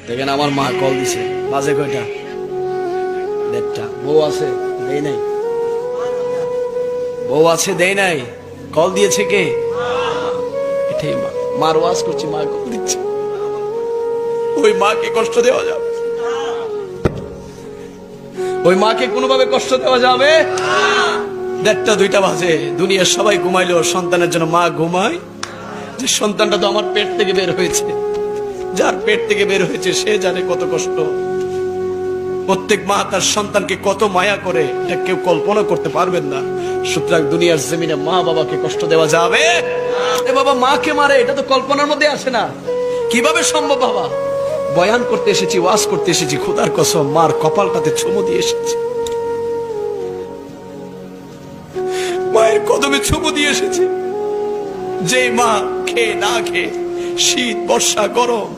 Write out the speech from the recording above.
দেখেন আমার মা কল দিছে, বাজে কয়টা? 1:30। বউ আছে, দেই নাই। বউ আছে, দেই নাই। কল দিয়েছে কে? এটাই মা। মার ওয়াজ করছি, মা কল দিচ্ছে। ওই মাকে কষ্ট দেওয়া যাবে? ওই মাকে কোনোভাবে কষ্ট দেওয়া যাবে? 1:30 2টা বাজে, দুনিয়ার সবাই ঘুমাইলো, সন্তানের জন্য মা ঘুমায়। যে সন্তানটা তো আমার পেট থেকে বের হয়েছে, যার পেট থেকে বের হয়েছে সে জানে কত কষ্ট। প্রত্যেক মা তার সন্তানকে কত মায়া করে, এটা কেউ কল্পনা করতে পারবেন না। সুতরাং দুনিয়ার জমিনে মা বাবাকে কষ্ট দেওয়া যাবে? এ বাবা মাকে মারে, এটা তো কল্পনার মধ্যে আসে না। কিভাবে সম্ভব বাবা? বয়ান করতে এসেছি, ওয়াজ করতে এসেছি, খোদার কসম মার কপালটাতে চুমু দিয়ে এসেছি, মায়ের কদমে চুমু দিয়ে এসেছি। যে মা খেয়ে না খেয়ে, শীত বর্ষা গরম